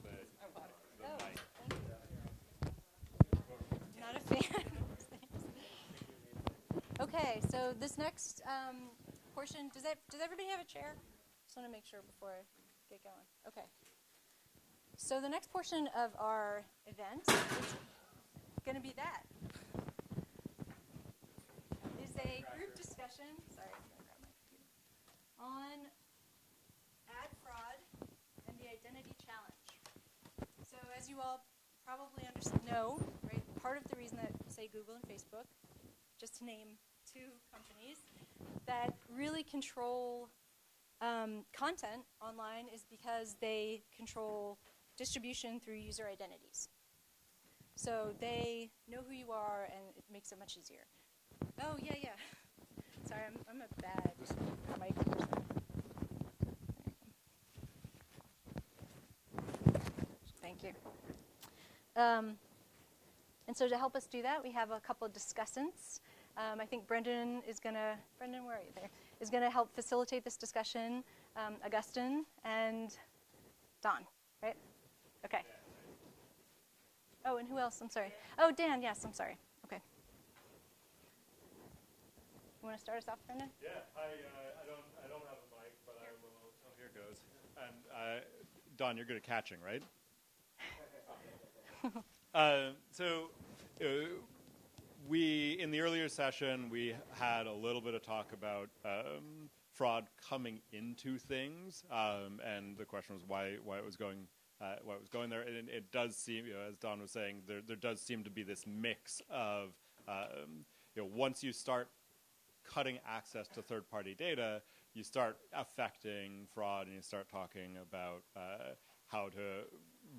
the mic. Not a fan. Okay, so this next portion, does everybody have a chair? Just want to make sure before I get going. Okay. So the next portion of our event is going to be that. Is a group discussion, sorry, I'm going to grab my computer, on ad fraud and the identity challenge. So as you all probably know, right, part of the reason that, say, Google and Facebook, just to name two companies, that really control content online is because they control distribution through user identities. So they know who you are, and it makes it much easier. Oh, yeah. Sorry, I'm a bad mic person. Thank you. And so to help us do that, we have a couple of discussants. I think Brendan, where are you there, is going to help facilitate this discussion. Augustin and Don, right? Okay. Oh, and who else? I'm sorry. Oh, Dan, yes, I'm sorry. Okay. You want to start us off, Brendan? Yeah, I don't have a mic, but I will. Oh, here it goes. And Don, you're good at catching, right? We, in the earlier session, we had a little bit of talk about fraud coming into things, and the question was why it was going there. And it does seem, as Don was saying, there does seem to be this mix of, once you start cutting access to third-party data, you start affecting fraud, and you start talking about how to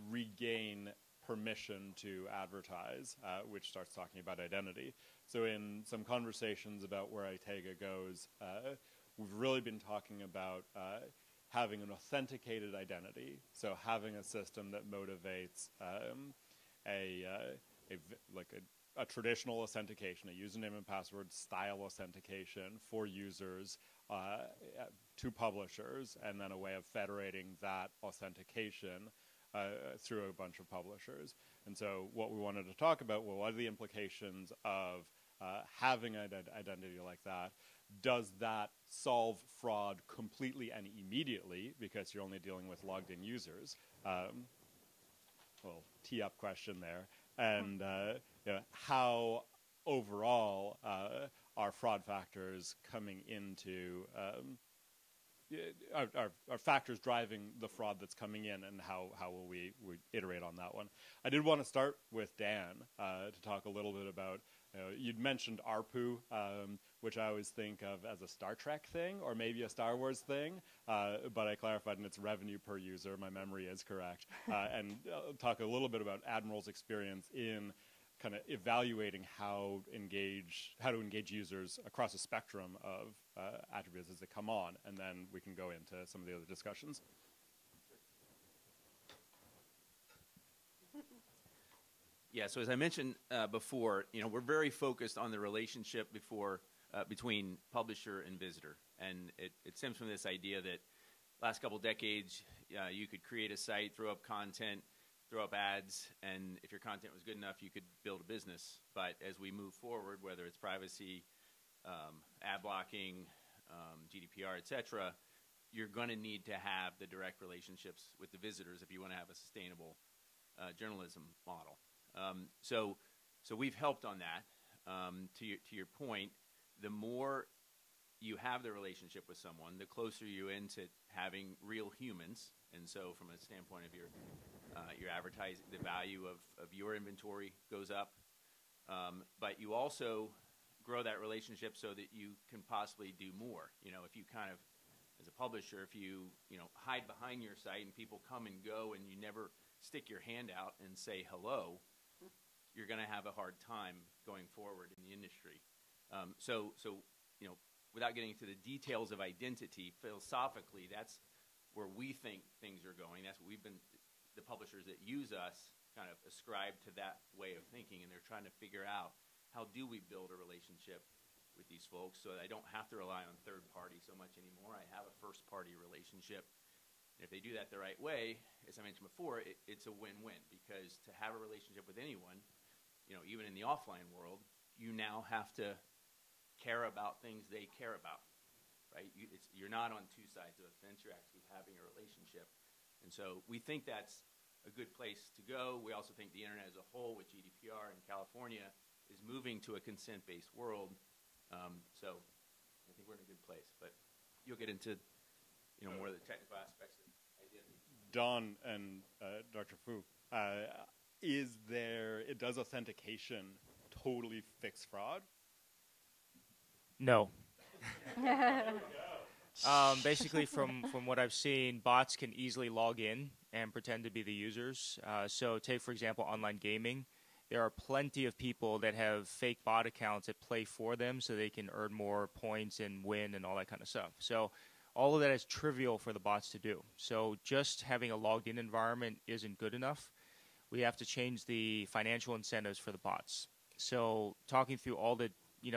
regain permission to advertise, which starts talking about identity. So in some conversations about where Itega goes, we've really been talking about having an authenticated identity, so having a system that motivates a traditional authentication, a username and password style authentication for users to publishers, and then a way of federating that authentication through a bunch of publishers. And so what we wanted to talk about, well, what are the implications of having an identity like that? Does that solve fraud completely and immediately because you're only dealing with logged in users? Well, tee-up question there. And how overall are fraud factors coming into are factors driving the fraud that's coming in, and how will we iterate on that one? I did want to start with Dan to talk a little bit about, you'd mentioned ARPU, which I always think of as a Star Trek thing or maybe a Star Wars thing, but I clarified, and it's revenue per user. My memory is correct. And talk a little bit about Admiral's experience in kind of evaluating how to engage users across a spectrum of attributes as they come on, and then we can go into some of the other discussions. Yeah, so as I mentioned before, we're very focused on the relationship between publisher and visitor, and it stems from this idea that last couple decades you could create a site, throw up content, throw up ads, and if your content was good enough, you could build a business. But as we move forward, whether it's privacy, ad blocking, GDPR, et cetera, you're going to need to have the direct relationships with the visitors if you want to have a sustainable journalism model. So we've helped on that. To your point, the more you have the relationship with someone, the closer you into having real humans. And so from a standpoint of your advertising, the value of your inventory goes up. But you also grow that relationship so that you can possibly do more. If you kind of, as a publisher, if you hide behind your site and people come and go and you never stick your hand out and say hello, you're going to have a hard time going forward in the industry. So without getting into the details of identity, philosophically, that's where we think things are going. That's what the publishers that use us kind of ascribe to that way of thinking, and they're trying to figure out how do we build a relationship with these folks so that I don't have to rely on third party so much anymore. I have a first party relationship. And if they do that the right way, as I mentioned before, it's a win-win, because to have a relationship with anyone, even in the offline world, you now have to care about things they care about, right? You're not on two sides of a fence. You're actually having a relationship. And so we think that's a good place to go. We also think the internet as a whole, with GDPR in California, is moving to a consent-based world. So I think we're in a good place. But you'll get into more of the technical aspects of identity. Don and Dr. Fu, does authentication totally fix fraud? No. Basically, from what I've seen, bots can easily log in and pretend to be the users. So take, for example, online gaming. There are plenty of people that have fake bot accounts that play for them so they can earn more points and win and all that kind of stuff. So all of that is trivial for the bots to do. So just having a logged in environment isn't good enough. We have to change the financial incentives for the bots. So talking through all the,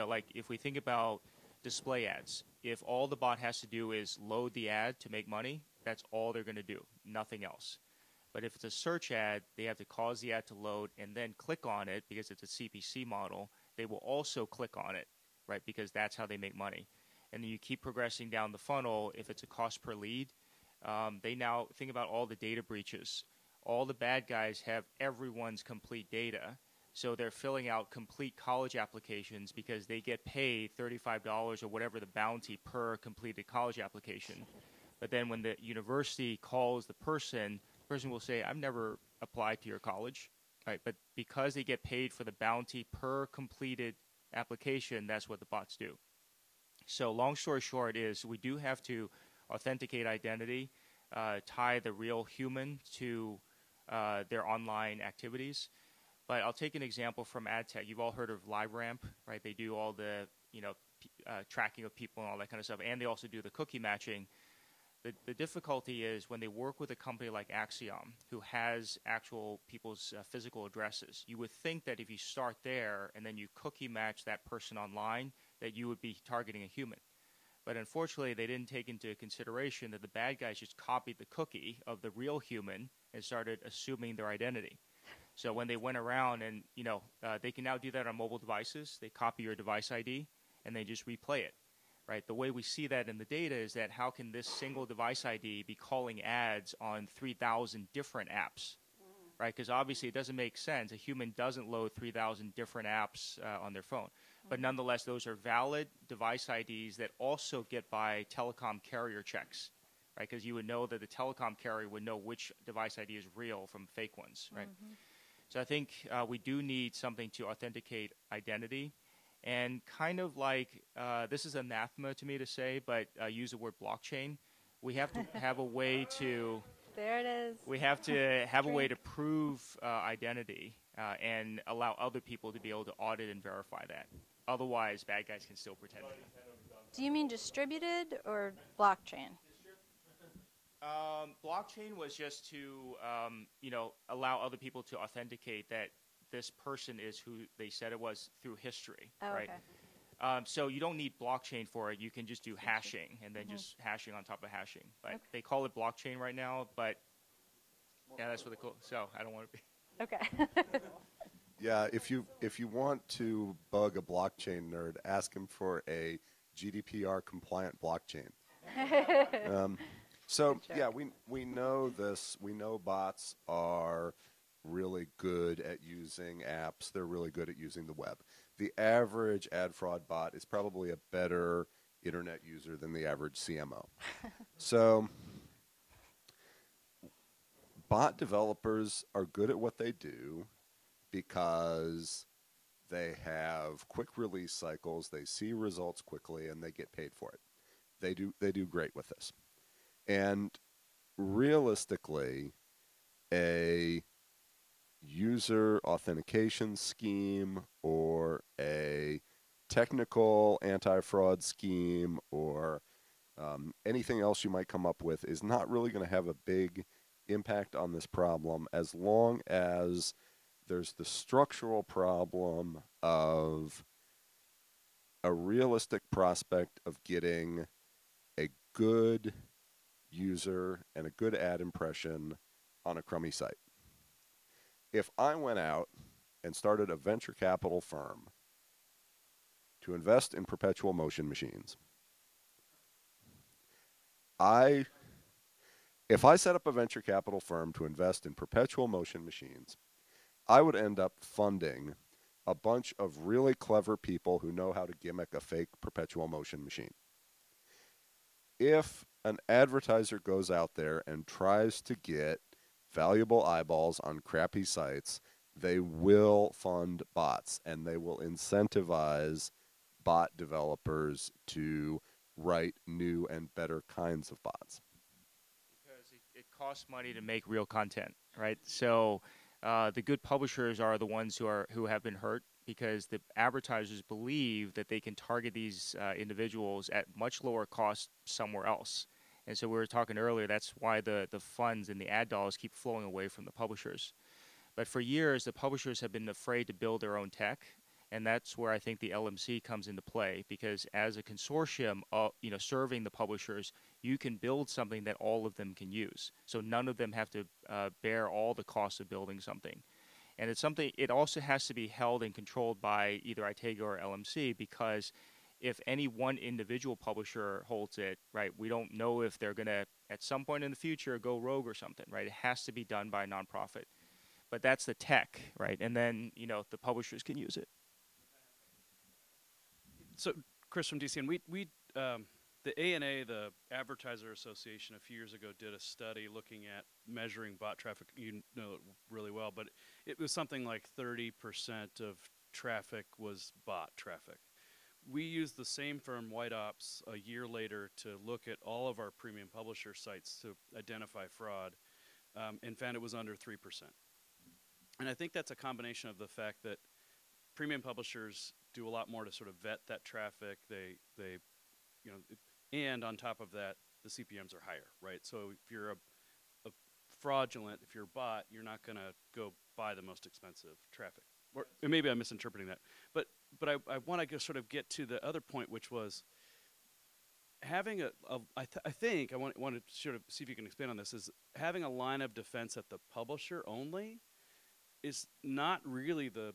like if we think about display ads, if all the bot has to do is load the ad to make money, that's all they're going to do, nothing else. But if it's a search ad, they have to cause the ad to load and then click on it because it's a CPC model. They will also click on it, right, because that's how they make money. And then you keep progressing down the funnel. If it's a cost per lead, they now think about all the data breaches. All the bad guys have everyone's complete data. So they're filling out complete college applications because they get paid $35 or whatever the bounty per completed college application. But then when the university calls the person will say, I've never applied to your college. Right? But because they get paid for the bounty per completed application, that's what the bots do. So long story short is we do have to authenticate identity, tie the real human to their online activities. But I'll take an example from ad tech. You've all heard of LiveRamp, right? They do all the tracking of people and all that kind of stuff, and they also do the cookie matching. The difficulty is when they work with a company like Axiom, who has actual people's physical addresses. You would think that if you start there and then you cookie match that person online, that you would be targeting a human. But unfortunately, they didn't take into consideration that the bad guys just copied the cookie of the real human and started assuming their identity. So when they went around and, they can now do that on mobile devices. They copy your device ID and they just replay it. Right? The way we see that in the data is that how can this single device ID be calling ads on 3,000 different apps? Right? Because obviously it doesn't make sense. A human doesn't load 3,000 different apps on their phone. But nonetheless, those are valid device IDs that also get by telecom carrier checks. Right? Because you would know that the telecom carrier would know which device ID is real from fake ones. Right? Mm-hmm. So I think we do need something to authenticate identity. And kind of like, this is anathema to me to say, but use the word blockchain. We have to have a way to... There it is. We have to have a way to prove identity and allow other people to be able to audit and verify that. Otherwise, bad guys can still pretend. Do you mean distributed or blockchain? Blockchain was just to, allow other people to authenticate that this person is who they said it was through history, right? Okay. So you don't need blockchain for it. You can just do hashing and then just hashing on top of hashing. But they call it blockchain right now, but yeah, that's what they call it. So I don't want to be. Okay. Yeah, if you want to bug a blockchain nerd, ask him for a GDPR compliant blockchain. So yeah, we know this. We know bots are really good at using apps. They're really good at using the web. The average ad fraud bot is probably a better internet user than the average CMO. So bot developers are good at what they do because they have quick release cycles, they see results quickly, and they get paid for it. They do great with this. And realistically, a user authentication scheme or a technical anti-fraud scheme or anything else you might come up with is not really going to have a big impact on this problem as long as there's the structural problem of a realistic prospect of getting a good user and a good ad impression on a crummy site. If I went out and started a venture capital firm to invest in perpetual motion machines, if I set up a venture capital firm to invest in perpetual motion machines, I would end up funding a bunch of really clever people who know how to gimmick a fake perpetual motion machine. If an advertiser goes out there and tries to get valuable eyeballs on crappy sites, they will fund bots, and they will incentivize bot developers to write new and better kinds of bots. Because it costs money to make real content, right? So the good publishers are the ones who have been hurt because the advertisers believe that they can target these individuals at much lower cost somewhere else. And so we were talking earlier, that's why the funds and the ad dollars keep flowing away from the publishers. But for years, the publishers have been afraid to build their own tech. And that's where I think the LMC comes into play, because as a consortium, serving the publishers, you can build something that all of them can use. So none of them have to bear all the costs of building something. And it's something, it also has to be held and controlled by either ITEGA or LMC, because if any one individual publisher holds it, right, we don't know if they're going to, at some point in the future, go rogue or something, right? It has to be done by a nonprofit. But that's the tech, right? And then, the publishers can use it. So, Chris from DC, and the ANA, the Advertiser Association, a few years ago did a study looking at measuring bot traffic. You know it really well, but it was something like 30% of traffic was bot traffic. We used the same firm, White Ops, a year later to look at all of our premium publisher sites to identify fraud, and found it was under 3%. And I think that's a combination of the fact that premium publishers do a lot more to sort of vet that traffic. And on top of that, the CPMs are higher, right? So if you're a fraudulent, if you're a bot, you're not going to go buy the most expensive traffic. Or maybe I'm misinterpreting that. But I want to sort of get to the other point, which was having I think I want to sort of see if you can expand on this, is having a line of defense at the publisher only is not really the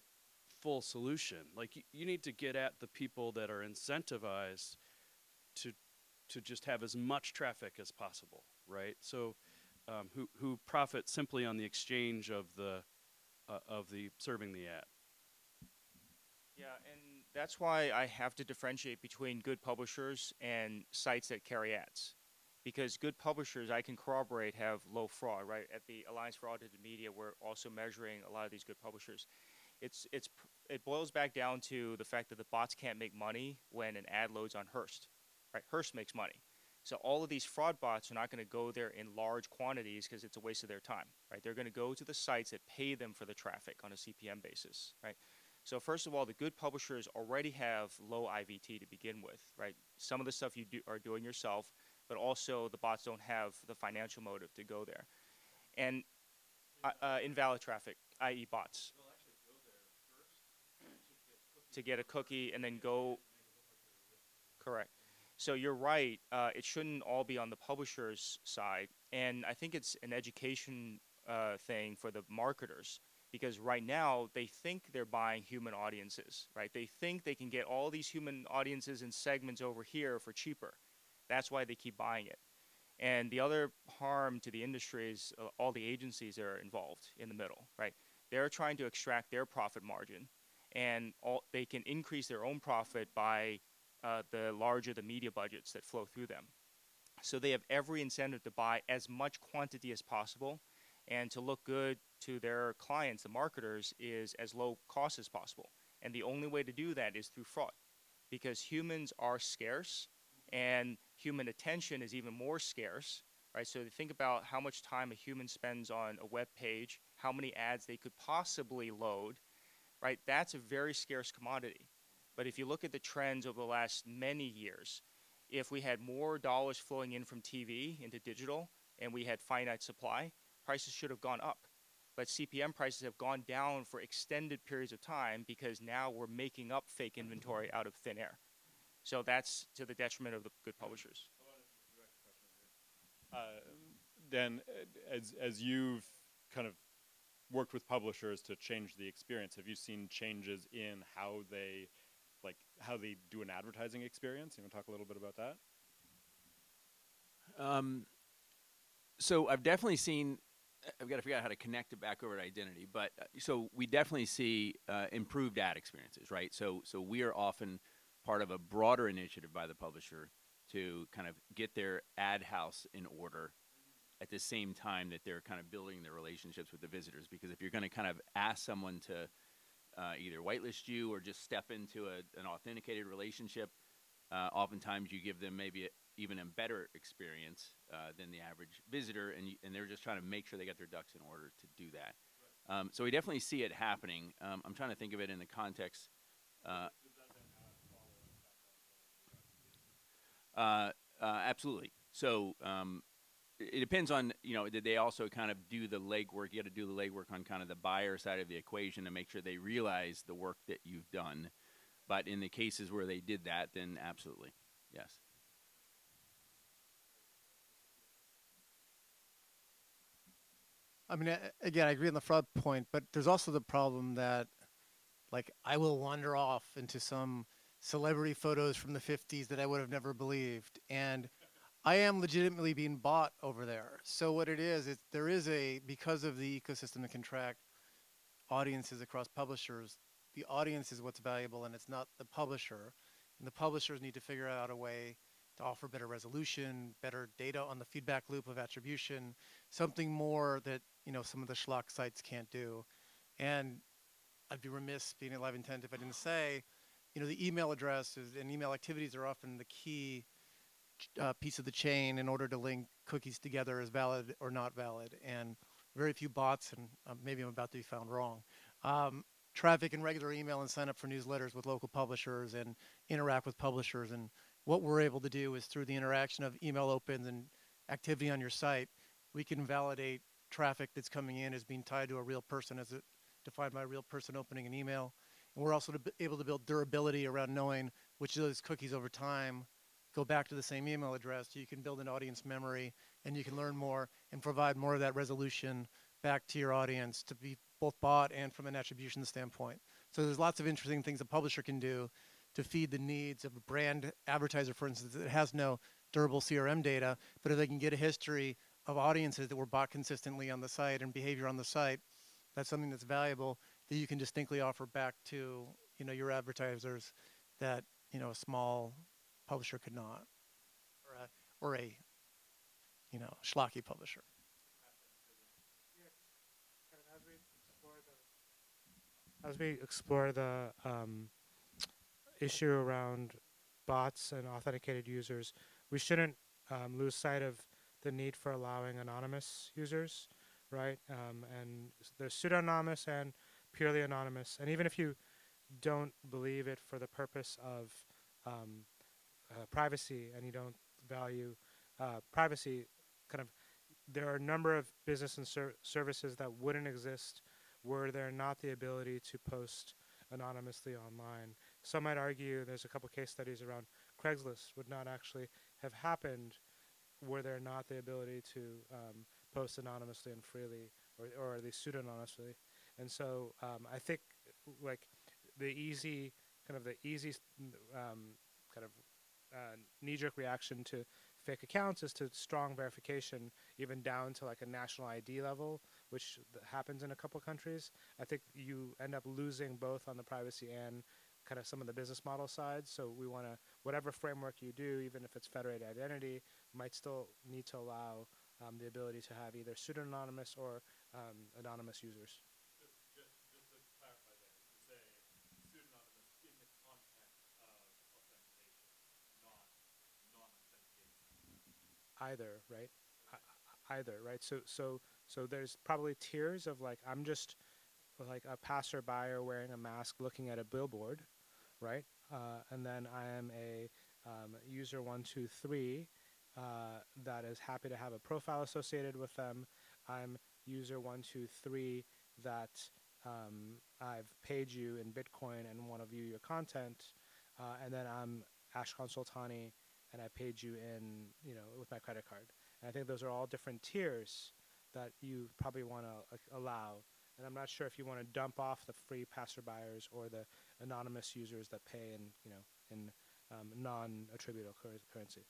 full solution. Like you need to get at the people that are incentivized to just have as much traffic as possible, right? So who profit simply on the exchange of the serving the ad. Yeah, and that's why I have to differentiate between good publishers and sites that carry ads. Because good publishers, I can corroborate, have low fraud, right? At the Alliance for Audited Media, we're also measuring a lot of these good publishers. It boils back down to the fact that the bots can't make money when an ad loads on Hearst, right? Hearst makes money. So all of these fraud bots are not going to go there in large quantities because it's a waste of their time, right? They're going to go to the sites that pay them for the traffic on a CPM basis, right? So first of all, the good publishers already have low IVT to begin with, right? Some of the stuff you are doing yourself, but also the bots don't have the financial motive to go there. And invalid traffic, i.e. bots. They'll actually go there first to get a cookie and then go. Correct. So you're right. It shouldn't all be on the publisher's side. And I think it's an education thing for the marketers. Because right now, they think they're buying human audiences, right? They think they can get all these human audiences and segments over here for cheaper. That's why they keep buying it. And the other harm to the industry is all the agencies that are involved in the middle, right? They're trying to extract their profit margin, and they can increase their own profit by the larger the media budgets that flow through them. So they have every incentive to buy as much quantity as possible, and to look good to their clients, the marketers, is as low cost as possible. And the only way to do that is through fraud, because humans are scarce, and human attention is even more scarce, right? So think about how much time a human spends on a web page, how many ads they could possibly load, right? That's a very scarce commodity. But if you look at the trends over the last many years, if we had more dollars flowing in from TV into digital and we had finite supply, prices should have gone up. But CPM prices have gone down for extended periods of time because now we're making up fake inventory out of thin air. So that's to the detriment of the good publishers. Dan, as you've kind of worked with publishers to change the experience, have you seen changes in how they do an advertising experience? You want to talk a little bit about that? So I've definitely seen. I've got to figure out how to connect it back over to identity, but so we definitely see improved ad experiences, right? So we are often part of a broader initiative by the publisher to kind of get their ad house in order at the same time that they're kind of building their relationships with the visitors. Because if you're going to kind of ask someone to either whitelist you or just step into an authenticated relationship, oftentimes you give them maybe even a better experience than the average visitor, and they're just trying to make sure they got their ducks in order to do that. Right. So we definitely see it happening. I'm trying to think of it in the context. Absolutely. So it depends on, did they also kind of do the legwork? You got to do the legwork on kind of the buyer side of the equation to make sure they realize the work that you've done. But in the cases where they did that, then absolutely, yes. I mean, again, I agree on the fraud point, but there's also the problem that, like, I will wander off into some celebrity photos from the 50s that I would have never believed, and I am legitimately being bought over there. So what it is there is because of the ecosystem that can track audiences across publishers, the audience is what's valuable, and it's not the publisher. And the publishers need to figure out a way to offer better resolution, better data on the feedback loop of attribution, something more that some of the schlock sites can't do. And I'd be remiss being at Live Intent if I didn't say, the email addresses and email activities are often the key piece of the chain in order to link cookies together as valid or not valid. And very few bots, and maybe I'm about to be found wrong, traffic and regular email and sign up for newsletters with local publishers and interact with publishers. And what we're able to do is through the interaction of email opens and activity on your site, we can validate traffic that's coming in as being tied to a real person, as defined by a real person opening an email. And we're also able to build durability around knowing which of those cookies over time go back to the same email address. So you can build an audience memory and you can learn more and provide more of that resolution back to your audience to be both bought and from an attribution standpoint. So there's lots of interesting things a publisher can do to feed the needs of a brand advertiser, for instance, that has no durable CRM data, but if they can get a history of audiences that were bought consistently on the site and behavior on the site, that's something that's valuable that you can distinctly offer back to your advertisers that a small publisher could not, or a schlocky publisher. As we explore the issue around bots and authenticated users, we shouldn't lose sight of the need for allowing anonymous users, right? And there's pseudo-anonymous and purely anonymous. And even if you don't believe it for the purpose of privacy and you don't value privacy, there are a number of business and services that wouldn't exist were there not the ability to post anonymously online. Some might argue, there's a couple case studies around Craigslist would not actually have happened were there not the ability to post anonymously and freely, or at least pseudo-anonymously. And so I think the easy knee-jerk reaction to fake accounts is to strong verification, even down to like a national ID level, which happens in a couple countries. I think you end up losing both on the privacy and kind of some of the business model sides. So we want to, whatever framework you do, even if it's federated identity, might still need to allow the ability to have either pseudo-anonymous or anonymous users. Just to clarify there, you say pseudonymous in the context of authentication, not non-authentication. Either, right? Either, right? So there's probably tiers of like, I'm just like a passerby wearing a mask looking at a billboard, right? And then I am a user 123 that is happy to have a profile associated with them. I'm user 123 that I've paid you in Bitcoin and want to view your content, and then I'm Ashkan Sultani and I paid you in, with my credit card. And I think those are all different tiers that you probably want to allow. And I'm not sure if you want to dump off the free passerbyers or the anonymous users that pay in non-attributable currency.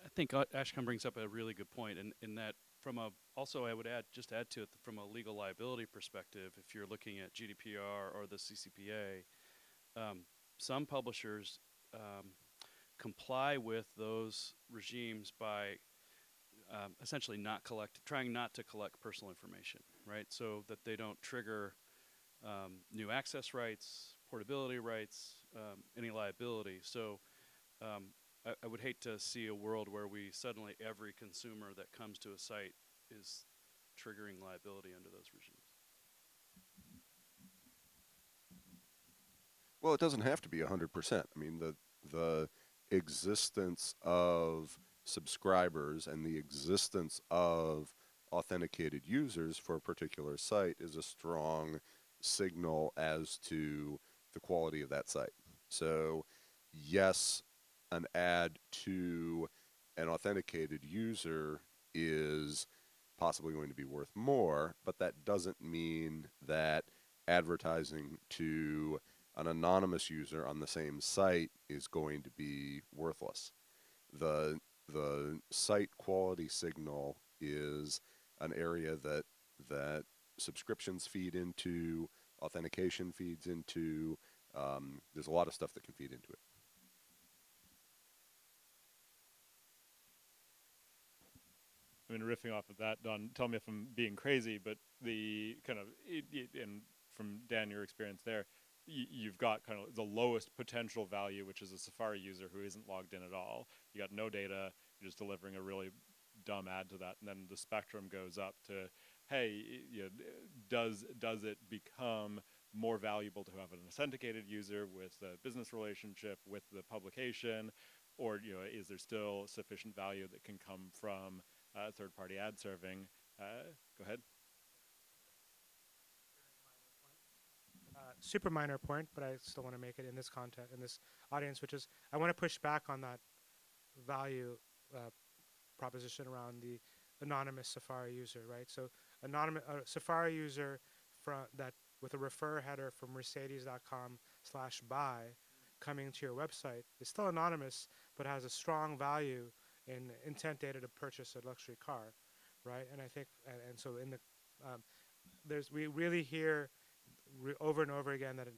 I think Ashcom brings up a really good point, in that also I would add to it from a legal liability perspective, if you're looking at GDPR or the CCPA, some publishers comply with those regimes by essentially trying not to collect personal information, right? So that they don't trigger new access rights, portability rights, any liability. So I would hate to see a world where suddenly every consumer that comes to a site is triggering liability under those regimes. Well, it doesn't have to be 100%. I mean, the existence of subscribers and the existence of authenticated users for a particular site is a strong signal as to the quality of that site. So, yes, an ad to an authenticated user is possibly going to be worth more, but that doesn't mean that advertising to an anonymous user on the same site is going to be worthless. The site quality signal is an area that subscriptions feed into, authentication feeds into. There's a lot of stuff that can feed into it. I mean, riffing off of that, Don, tell me if I'm being crazy, but the kind of, and from Dan, your experience there, you've got kind of the lowest potential value, which is a Safari user who isn't logged in at all. You got no data, you're just delivering a really dumb ad to that, and then the spectrum goes up to, hey, does it become more valuable to have an authenticated user with a business relationship with the publication, or is there still sufficient value that can come from third-party ad serving? Go ahead. Super minor point, but I still want to make it in this content, in this audience, which is I want to push back on that value proposition around the anonymous Safari user, right? So anonymous Safari user that with a refer header from Mercedes.com/buy coming to your website is still anonymous, but has a strong value in intent data to purchase a luxury car, right? And I think, and so in the we really hear over and over again that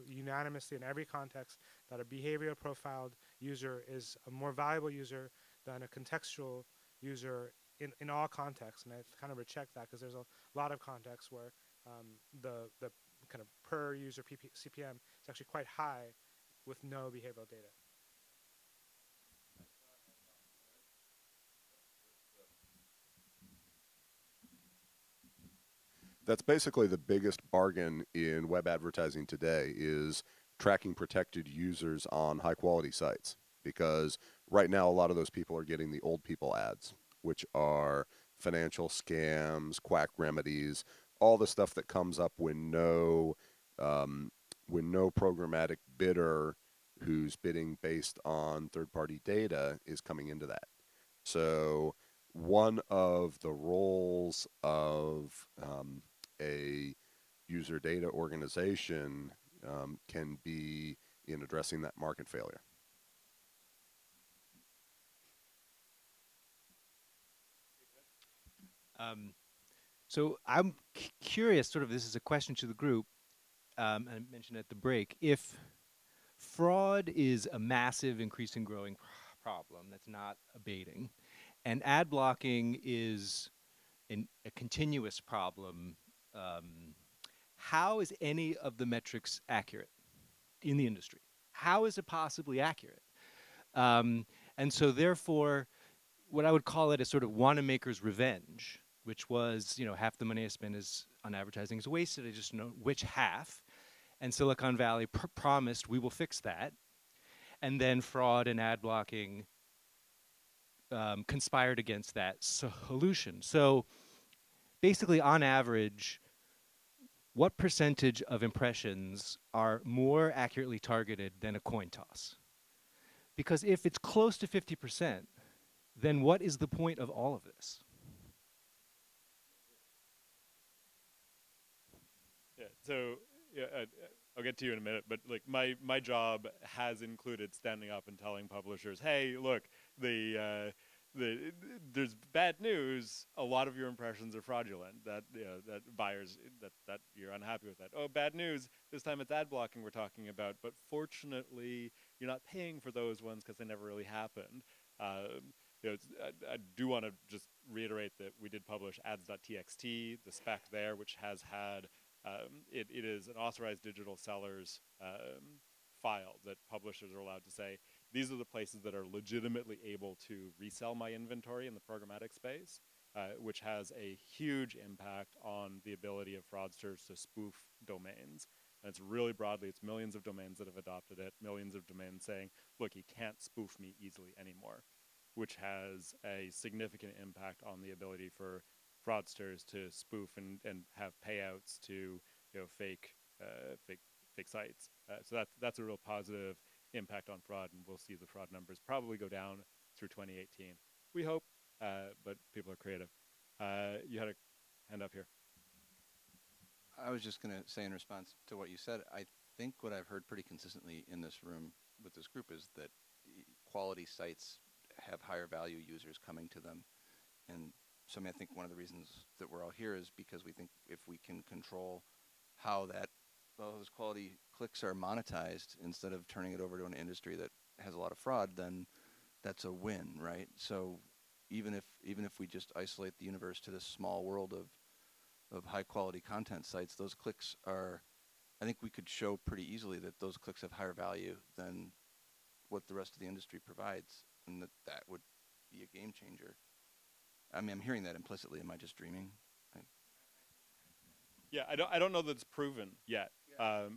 unanimously in every context that a behavioral profiled user is a more valuable user than a contextual user in all contexts. And I kind of reject that because there's a lot of contexts where the kind of per user CPM is actually quite high with no behavioral data. That's basically the biggest bargain in web advertising today is tracking protected users on high quality sites, because right now a lot of those people are getting the old people ads, which are financial scams, quack remedies, all the stuff that comes up when no programmatic bidder who's bidding based on third-party data is coming into that. So one of the roles of a user data organization can be in addressing that market failure. So I'm curious, sort of this is a question to the group, I mentioned at the break, if fraud is a massive, increasing, growing problem that's not abating, and ad blocking is a continuous problem, how is any of the metrics accurate in the industry? How is it possibly accurate? And so therefore, what I would call it is sort of Wanamaker's revenge, which was, half the money I spend on advertising is wasted. I just know which half. And Silicon Valley promised we will fix that. And then fraud and ad blocking conspired against that solution. So basically, on average, what percentage of impressions are more accurately targeted than a coin toss? Because if it's close to 50%, then what is the point of all of this? Yeah. So yeah, I'll get to you in a minute, but like my job has included standing up and telling publishers, "Hey, look, there's bad news. A lot of your impressions are fraudulent. That that buyers that you're unhappy with that. Oh, bad news. This time it's ad blocking we're talking about. But fortunately, you're not paying for those ones because they never really happened. I do want to just reiterate that we did publish ads.txt, the spec there, which has had it is an authorized digital sellers file that publishers are allowed to say, these are the places that are legitimately able to resell my inventory in the programmatic space, which has a huge impact on the ability of fraudsters to spoof domains. And it's really broadly, it's millions of domains that have adopted it, millions of domains saying, look, you can't spoof me easily anymore, which has a significant impact on the ability for fraudsters to spoof and have payouts to fake sites. So that's a real positive impact on fraud, and we'll see the fraud numbers probably go down through 2018. We hope, but people are creative. You had a hand up here. I was just going to say in response to what you said, I think what I've heard pretty consistently in this room with this group is that quality sites have higher value users coming to them. And so I think one of the reasons that we're all here is because we think if we can control how those quality clicks are monetized instead of turning it over to an industry that has a lot of fraud, then that's a win, right? So even if we just isolate the universe to this small world of high quality content sites, those clicks are, I think we could show pretty easily that those clicks have higher value than what the rest of the industry provides, and that would be a game changer. I mean, I'm hearing that implicitly. Am I just dreaming? Yeah, I don't know that it's proven yet,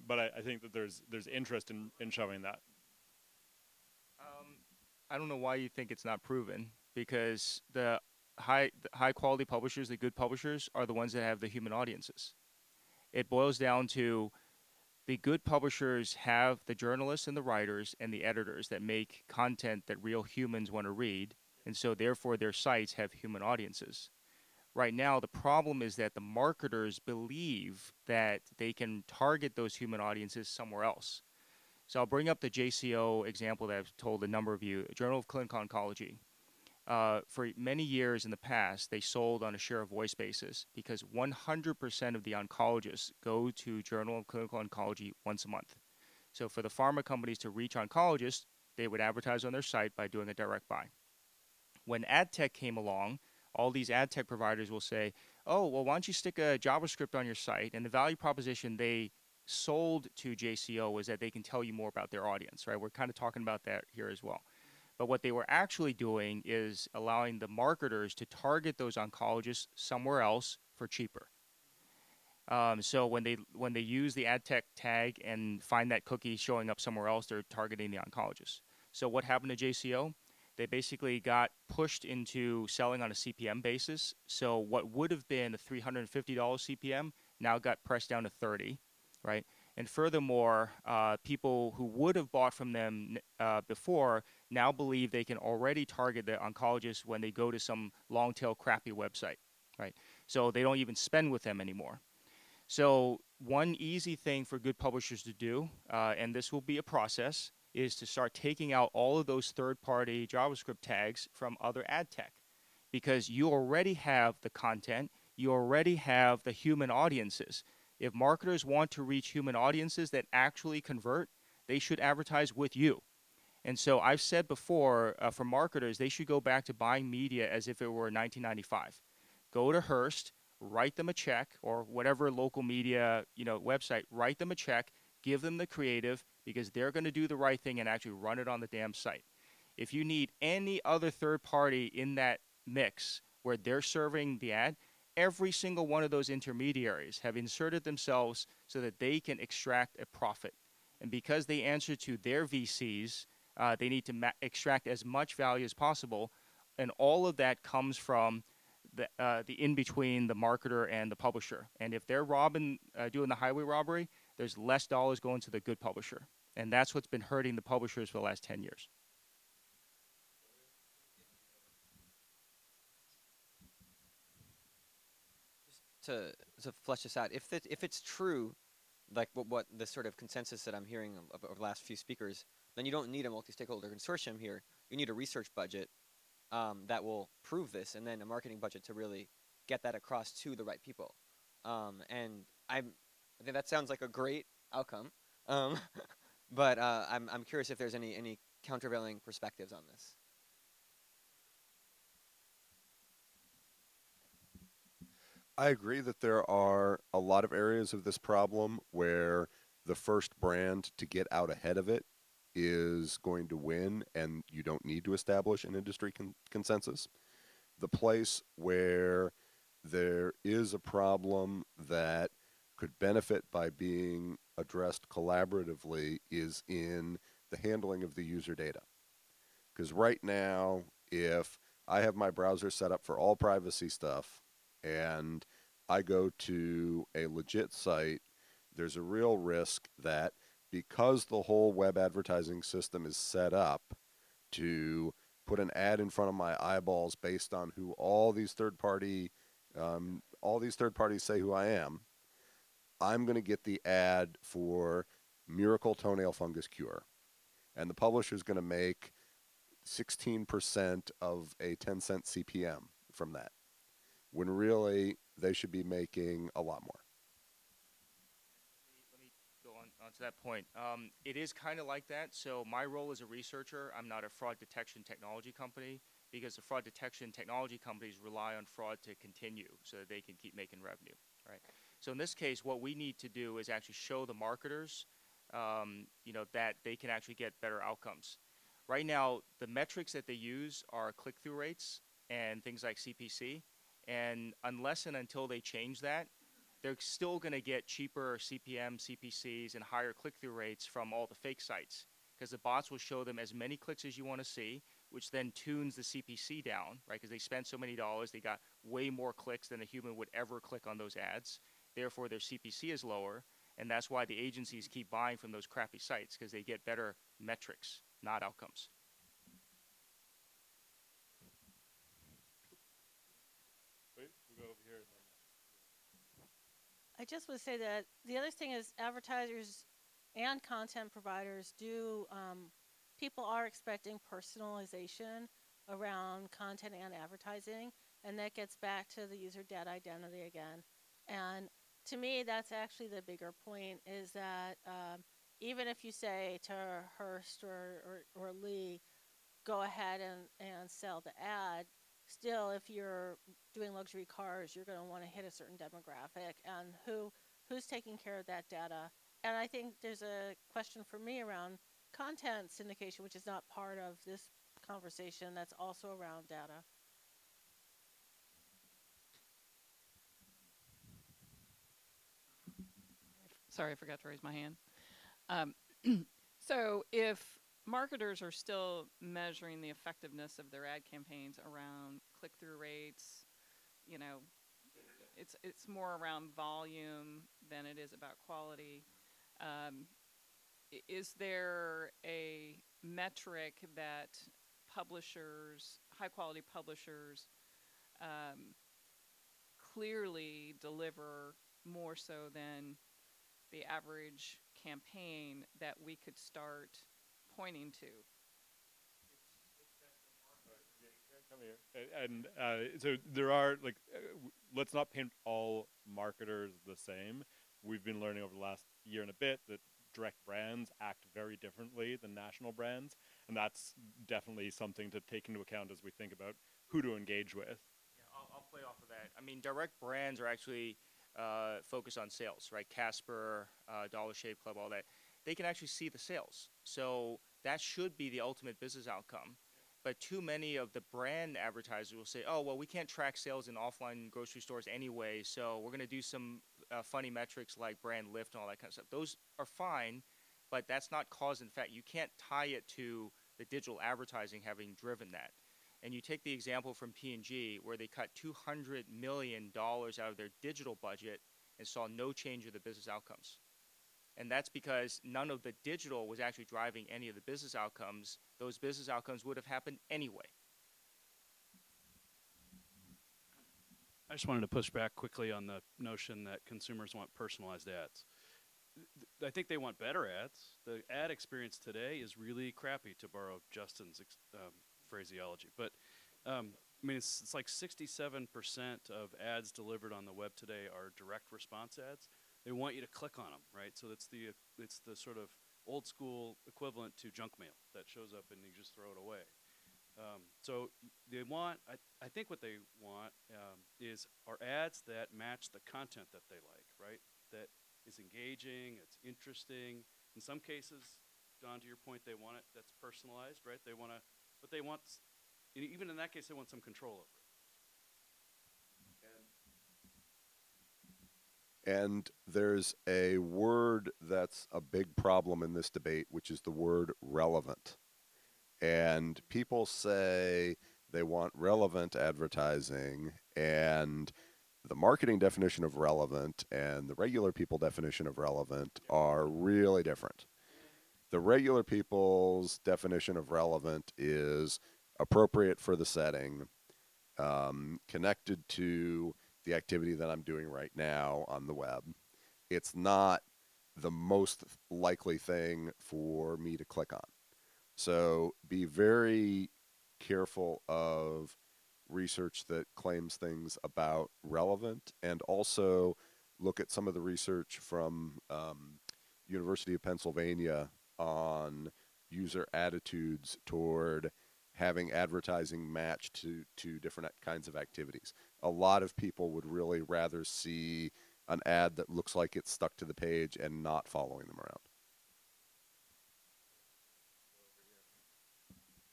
but I think that there's interest in showing that. I don't know why you think it's not proven, because the high quality publishers, the good publishers, are the ones that have the human audiences. It boils down to the good publishers have the journalists and the writers and the editors that make content that real humans want to read, and so therefore their sites have human audiences. Right now, the problem is that the marketers believe that they can target those human audiences somewhere else. So I'll bring up the JCO example that I've told a number of you, Journal of Clinical Oncology. For many years in the past, they sold on a share of voice basis because 100% of the oncologists go to Journal of Clinical Oncology once a month. So for the pharma companies to reach oncologists, they would advertise on their site by doing a direct buy. When ad tech came along, all these ad tech providers will say, oh, well, why don't you stick a JavaScript on your site? And the value proposition they sold to JCO was that they can tell you more about their audience, right? We're kind of talking about that here as well. But what they were actually doing is allowing the marketers to target those oncologists somewhere else for cheaper. So when they use the ad tech tag and find that cookie showing up somewhere else, they're targeting the oncologists. So what happened to JCO? They basically got pushed into selling on a CPM basis. So what would have been a $350 CPM now got pressed down to $30, right? And furthermore, people who would have bought from them before now believe they can already target the oncologists when they go to some long-tail crappy website, right? So they don't even spend with them anymore. So one easy thing for good publishers to do, and this will be a process, is to start taking out all of those third-party JavaScript tags from other ad tech, because you already have the content, you already have the human audiences. If marketers want to reach human audiences that actually convert, they should advertise with you. And so I've said before, for marketers, they should go back to buying media as if it were 1995. Go to Hearst, write them a check, or whatever local media website, write them a check, give them the creative, because they're going to do the right thing and actually run it on the damn site. If you need any other third party in that mix where they're serving the ad, every single one of those intermediaries have inserted themselves so that they can extract a profit. And because they answer to their VCs, they need to extract as much value as possible. And all of that comes from the in-between the marketer and the publisher. And if they're doing the highway robbery, there's less dollars going to the good publisher. And that's what's been hurting the publishers for the last 10 years. to flesh this out, if it's true, like what the sort of consensus that I'm hearing over the last few speakers, then you don't need a multi-stakeholder consortium here. You need a research budget that will prove this, and then a marketing budget to really get that across to the right people. And I think that sounds like a great outcome. But I'm curious if there's any countervailing perspectives on this. I agree that there are a lot of areas of this problem where the first brand to get out ahead of it is going to win, and you don't need to establish an industry consensus. The place where there is a problem that could benefit by being addressed collaboratively is in the handling of the user data. Because right now, if I have my browser set up for all privacy stuff and I go to a legit site, there's a real risk that because the whole web advertising system is set up to put an ad in front of my eyeballs based on who all these third parties say who I am, I'm going to get the ad for Miracle Toenail Fungus Cure. And the publisher's going to make 16% of a 10-cent CPM from that, when really they should be making a lot more. Let me go on to that point. It is kind of like that. So my role as a researcher, I'm not a fraud detection technology company, because the fraud detection technology companies rely on fraud to continue so that they can keep making revenue, right? So in this case, what we need to do is actually show the marketers, that they can actually get better outcomes. Right now, the metrics that they use are click-through rates and things like CPC. And unless and until they change that, they're still going to get cheaper CPM, CPCs, and higher click-through rates from all the fake sites, because the bots will show them as many clicks as you want to see, which then tunes the CPC down, right? Because they spent so many dollars, they got way more clicks than a human would ever click on those ads. Therefore, their CPC is lower, and that's why the agencies keep buying from those crappy sites, because they get better metrics, not outcomes. Wait, we'll go over here and then. I just would say that the other thing is advertisers and content providers people are expecting personalization around content and advertising, and that gets back to the user data identity again. And to me, that's actually the bigger point, is that even if you say to Hearst or Lee, go ahead and sell the ad, still, if you're doing luxury cars, you're going to want to hit a certain demographic, and who's taking care of that data. And I think there's a question for me around content syndication, which is not part of this conversation, that's also around data. Sorry, I forgot to raise my hand. So if marketers are still measuring the effectiveness of their ad campaigns around click-through rates, it's more around volume than it is about quality. Is there a metric that publishers, high-quality publishers, clearly deliver more so than the average campaign that we could start pointing to? Come here. And so there are, let's not paint all marketers the same. We've been learning over the last year and a bit that direct brands act very differently than national brands, and that's definitely something to take into account as we think about who to engage with. Yeah, I'll play off of that. I mean, direct brands are actually focused on sales, right? Casper, Dollar Shave Club, all that. They can actually see the sales. So that should be the ultimate business outcome. But too many of the brand advertisers will say, oh, well, we can't track sales in offline grocery stores anyway, so we're going to do some funny metrics like brand lift and all that kind of stuff. Those are fine, but that's not cause and effect. You can't tie it to the digital advertising having driven that. And you take the example from P&G, where they cut $200 million out of their digital budget and saw no change in the business outcomes. And that's because none of the digital was actually driving any of the business outcomes. Those business outcomes would have happened anyway. I just wanted to push back quickly on the notion that consumers want personalized ads. I think they want better ads. The ad experience today is really crappy, to borrow Justin's phraseology. But I mean, it's like 67% of ads delivered on the web today are direct response ads. They want you to click on them, right? So it's the sort of old school equivalent to junk mail that shows up and you just throw it away. So they want, I think what they want are ads that match the content that they like, right? That is engaging, it's interesting. In some cases, John, to your point, they want it that's personalized, right? They want to, but they want, even in that case, they want some control over it. And there's a word that's a big problem in this debate, which is the word relevant. And people say they want relevant advertising, and the marketing definition of relevant and the regular people definition of relevant are really different. The regular people's definition of relevant is appropriate for the setting, connected to the activity that I'm doing right now on the web. It's not the most likely thing for me to click on. So be very careful of research that claims things about relevant, and also look at some of the research from University of Pennsylvania on user attitudes toward having advertising matched to different kinds of activities. A lot of people would really rather see an ad that looks like it's stuck to the page and not following them around.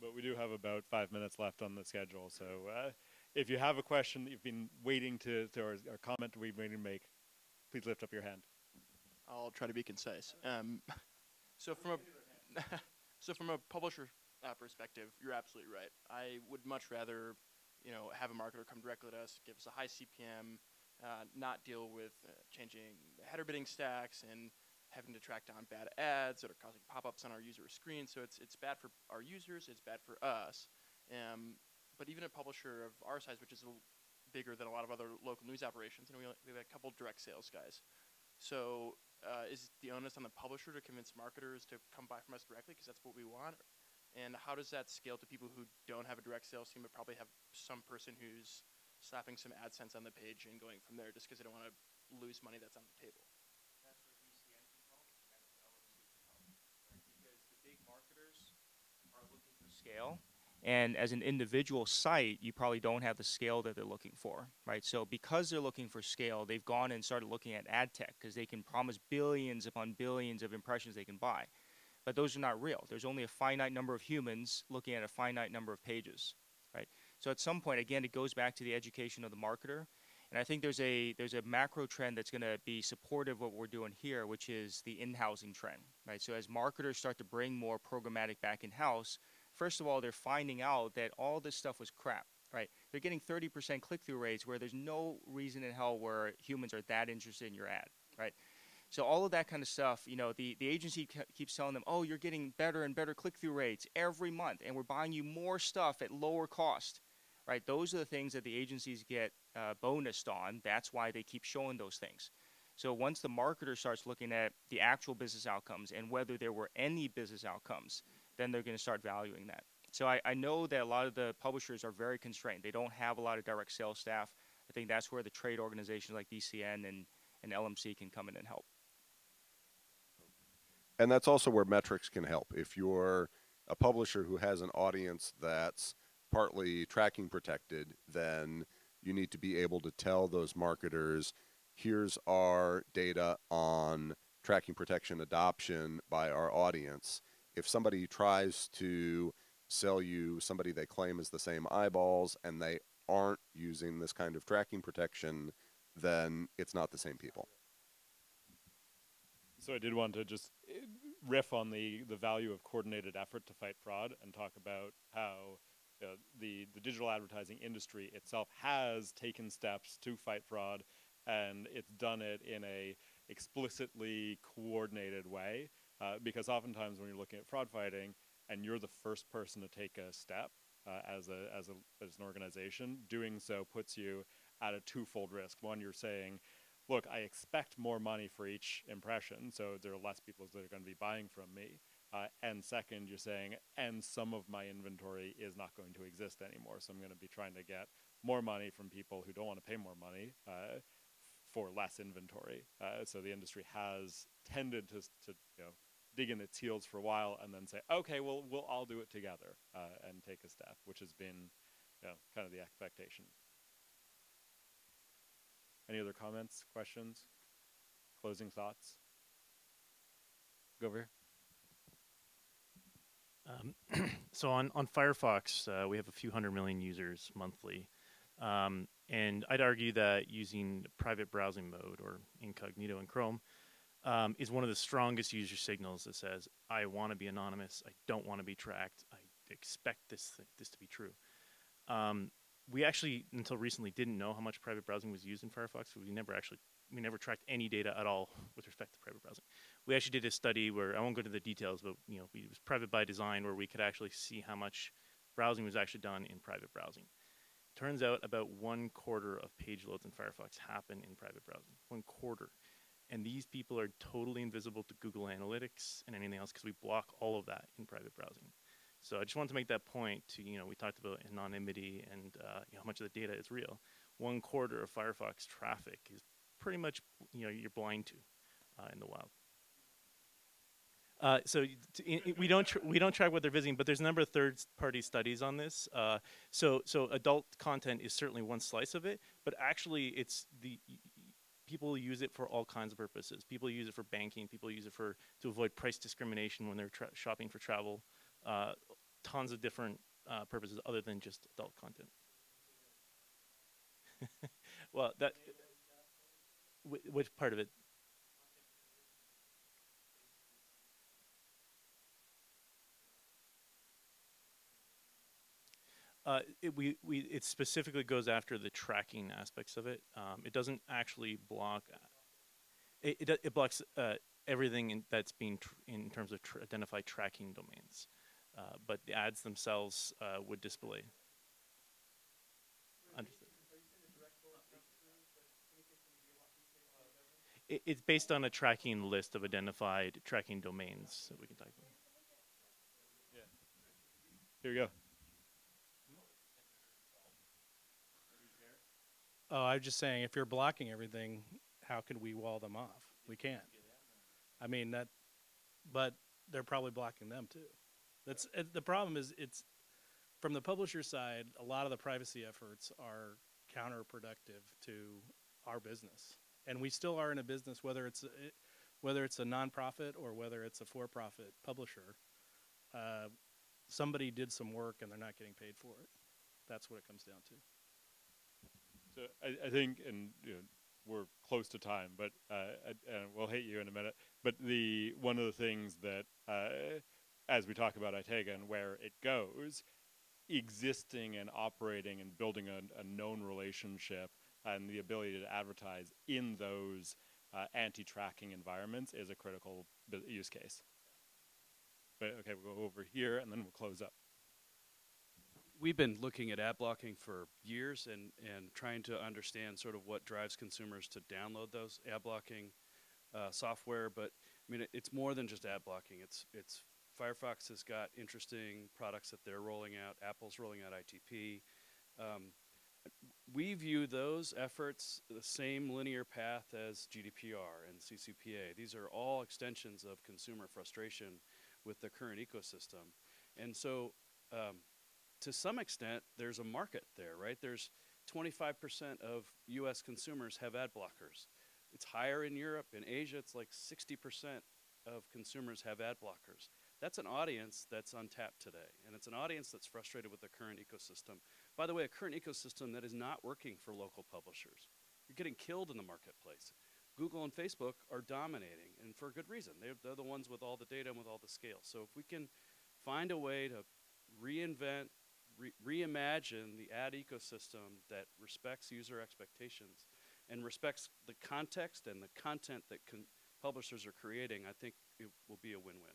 But we do have about 5 minutes left on the schedule, so if you have a question that you've been waiting or a comment we've been waiting to make, please lift up your hand. I'll try to be concise. So from a publisher perspective, you're absolutely right. I would much rather, have a marketer come directly to us, give us a high CPM, not deal with changing the header bidding stacks and having to track down bad ads that are causing pop-ups on our user screen. So it's bad for our users, it's bad for us. But even a publisher of our size, which is a little bigger than a lot of other local news operations, we have a couple direct sales guys. So is the onus on the publisher to convince marketers to come buy from us directly because that's what we want? And how does that scale to people who don't have a direct sales team but probably have some person who's slapping some AdSense on the page and going from there just because they don't want to lose money that's on the table? That's where DCN can help, and that's where LMC can help, right? Because the big marketers are looking for scale, and as an individual site, you probably don't have the scale that they're looking for, right? So because they're looking for scale, they've gone and started looking at ad tech because they can promise billions upon billions of impressions they can buy. But those are not real. There's only a finite number of humans looking at a finite number of pages, right? So at some point, again, it goes back to the education of the marketer. And I think there's a macro trend that's going to be supportive of what we're doing here, which is the in-housing trend, right? So as marketers start to bring more programmatic back in-house, first of all, they're finding out that all this stuff was crap, right? They're getting 30% click-through rates where there's no reason in hell where humans are that interested in your ad, right? So all of that kind of stuff, the agency keeps telling them, oh, you're getting better and better click-through rates every month, and we're buying you more stuff at lower cost, right? Those are the things that the agencies get bonused on. That's why they keep showing those things. So once the marketer starts looking at the actual business outcomes and whether there were any business outcomes, then they're going to start valuing that. So I know that a lot of the publishers are very constrained. They don't have a lot of direct sales staff. I think that's where the trade organizations like DCN and LMC can come in and help. And that's also where metrics can help. If you're a publisher who has an audience that's partly tracking protected, then you need to be able to tell those marketers, here's our data on tracking protection adoption by our audience. If somebody tries to sell you somebody they claim is the same eyeballs and they aren't using this kind of tracking protection, then it's not the same people. So I did want to just riff on the value of coordinated effort to fight fraud and talk about how the digital advertising industry itself has taken steps to fight fraud, and it's done it in a explicitly coordinated way. Because oftentimes when you're looking at fraud fighting and you're the first person to take a step as an organization, doing so puts you at a twofold risk. One, you're saying, look, I expect more money for each impression, so there are less people that are going to be buying from me. And second, you're saying, and some of my inventory is not going to exist anymore, so I'm going to be trying to get more money from people who don't want to pay more money for less inventory. So the industry has tended to dig in its heels for a while and then say, okay, well, we'll all do it together and take a step, which has been kind of the expectation. Any other comments, questions, closing thoughts? Go over here. So on Firefox, we have a few 100 million users monthly. And I'd argue that using private browsing mode or incognito in Chrome is one of the strongest user signals that says, I want to be anonymous, I don't want to be tracked, I expect this to be true. We actually, until recently, didn't know how much private browsing was used in Firefox. We never tracked any data at all with respect to private browsing. We actually did a study where, I won't go into the details, but it was private by design, where we could actually see how much browsing was actually done in private browsing. Turns out about 1/4 of page loads in Firefox happen in private browsing. 1/4. And these people are totally invisible to Google Analytics and anything else because we block all of that in private browsing. So I just wanted to make that point to, we talked about anonymity and how much of the data is real. 1/4 of Firefox traffic is pretty much, you're blind to in the wild. We don't track what they're visiting, but there's a number of third-party studies on this. So adult content is certainly one slice of it, but actually it's people use it for all kinds of purposes. People use it for banking. People use it to avoid price discrimination when they're shopping for travel. Tons of different purposes other than just adult content. Well, which part of it? It specifically goes after the tracking aspects of it. It doesn't actually block. It blocks everything that's being in terms of identified tracking domains, but the ads themselves would display. Understood. It's based on a tracking list of identified tracking domains that we can talk about. Yeah. Here we go. Oh, I'm just saying, if you're blocking everything, how can we wall them off? We can't. I mean but they're probably blocking them too. The problem is, it's from the publisher side. A lot of the privacy efforts are counterproductive to our business, and we still are in a business, whether it's a nonprofit or whether it's a for-profit publisher. Somebody did some work and they're not getting paid for it. That's what it comes down to. So I think, and we're close to time, but and we'll hit you in a minute. But one of the things that, as we talk about Itega and where it goes, existing and operating and building a known relationship and the ability to advertise in those anti-tracking environments is a critical use case. But okay, we'll go over here and then we'll close up. We've been looking at ad blocking for years and trying to understand sort of what drives consumers to download those ad blocking software. But I mean, it's more than just ad blocking. It's Firefox has got interesting products that they're rolling out. Apple's rolling out ITP. We view those efforts the same linear path as GDPR and CCPA. These are all extensions of consumer frustration with the current ecosystem. And so to some extent, there's a market there, right? There's 25% of US consumers have ad blockers. It's higher in Europe. In Asia, it's like 60% of consumers have ad blockers. That's an audience that's untapped today, and it's an audience that's frustrated with the current ecosystem. By the way, a current ecosystem that is not working for local publishers. You're getting killed in the marketplace. Google and Facebook are dominating, and for a good reason. They're the ones with all the data and with all the scale. So if we can find a way to reinvent, reimagine the ad ecosystem that respects user expectations and respects the context and the content that publishers are creating, I think it will be a win-win.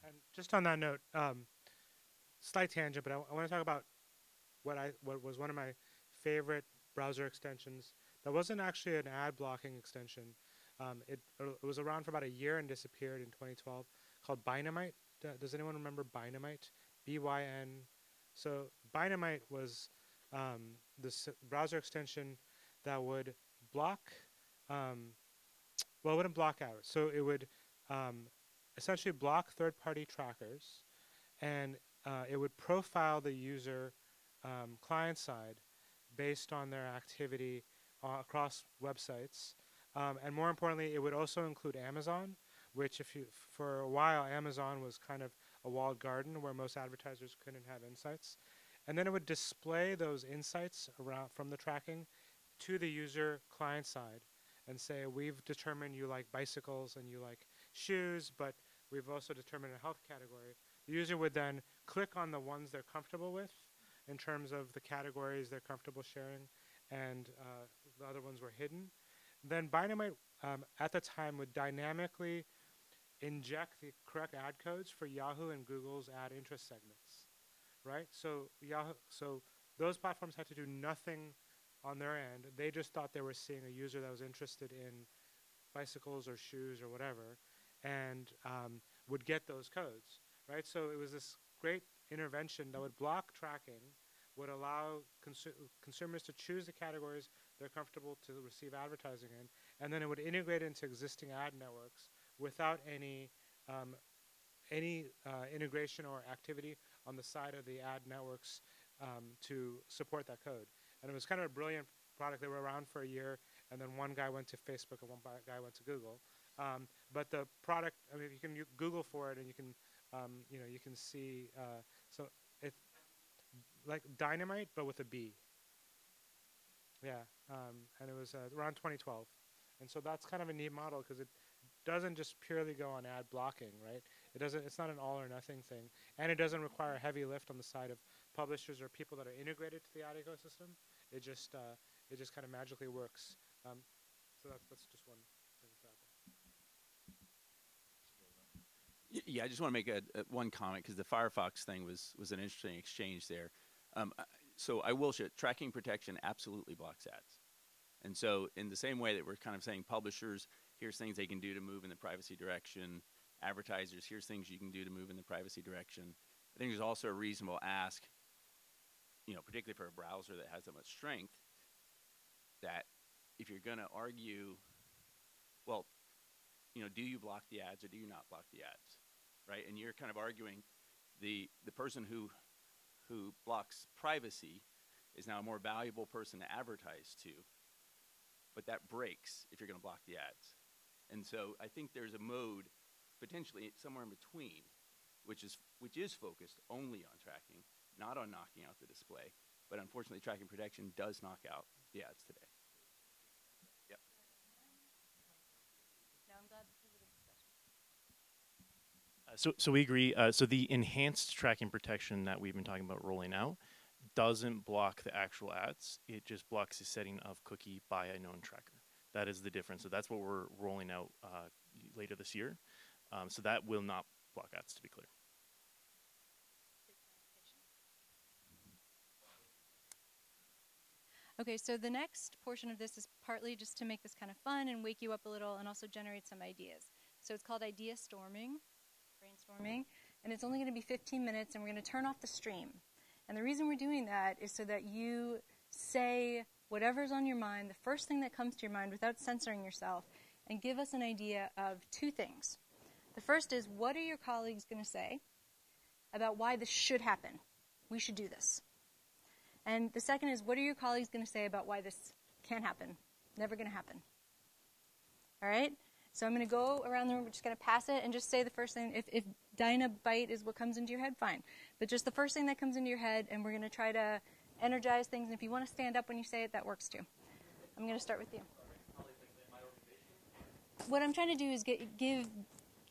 And just on that note, slight tangent, but I want to talk about what was one of my favorite browser extensions that wasn't actually an ad blocking extension. It was around for about a year and disappeared in 2012, called Bynamite. Does anyone remember Bynamite? B-Y-N. So Bynamite was this browser extension that would block, well, it wouldn't block out. So it would essentially block third-party trackers, and it would profile the user client side based on their activity across websites. And more importantly, it would also include Amazon, which for a while, Amazon was kind of a walled garden where most advertisers couldn't have insights. And then it would display those insights around from the tracking to the user client side and say, we've determined you like bicycles and you like shoes, but we've also determined a health category. The user would then click on the ones they're comfortable with in terms of the categories they're comfortable sharing, and the other ones were hidden. Then Bynamite, at the time, would dynamically inject the correct ad codes for Yahoo and Google's ad interest segments, right? So those platforms had to do nothing on their end. They just thought they were seeing a user that was interested in bicycles or shoes or whatever, and would get those codes, right? So it was this great intervention that would block tracking, would allow consumers to choose the categories they're comfortable to receive advertising in, and then it would integrate into existing ad networks without any integration or activity on the side of the ad networks to support that code. And it was kind of a brilliant product. They were around for a year, and then one guy went to Facebook and one guy went to Google. But the product, I mean, you can Google for it, and you can, you can see. So it's like Dynamite, but with a B. Yeah, and it was around 2012, and so that's kind of a neat model because it doesn't just purely go on ad blocking, right? It doesn't. It's not an all or nothing thing, and it doesn't require a heavy lift on the side of publishers or people that are integrated to the ad ecosystem. It just kind of magically works. So that's just one example. Yeah, I just want to make one comment because the Firefox thing was an interesting exchange there. So I will show tracking protection absolutely blocks ads. And so in the same way that we're kind of saying publishers, here's things they can do to move in the privacy direction, advertisers, here's things you can do to move in the privacy direction. I think there's also a reasonable ask, particularly for a browser that has that much strength, that if you're going to argue, well, do you block the ads or do you not block the ads, right? And you're kind of arguing the person who blocks privacy is now a more valuable person to advertise to, but that breaks if you're going to block the ads. And so I think there's a mode potentially somewhere in between, which is focused only on tracking, not on knocking out the display. But unfortunately, tracking protection does knock out the ads today. Yep. No, I'm glad this was a good discussion. So we agree. So the enhanced tracking protection that we've been talking about rolling out doesn't block the actual ads. It just blocks the setting of cookie by a known tracker. That is the difference. So that's what we're rolling out later this year. So that will not block ads, to be clear. Okay, so the next portion of this is partly just to make this kind of fun and wake you up a little and also generate some ideas. So it's called idea storming, brainstorming, and it's only going to be 15 minutes, and we're going to turn off the stream. And the reason we're doing that is so that you say whatever's on your mind, the first thing that comes to your mind without censoring yourself, and give us an idea of two things. The first is, what are your colleagues going to say about why this should happen? We should do this. And the second is, what are your colleagues going to say about why this can't happen? Never going to happen. All right? So I'm going to go around the room. We're just going to pass it and just say the first thing. If Dynamite is what comes into your head, fine. But just the first thing that comes into your head, and we're going to try to energize things. And if you want to stand up when you say it, that works too. I'm going to start with you. What I'm trying to do is give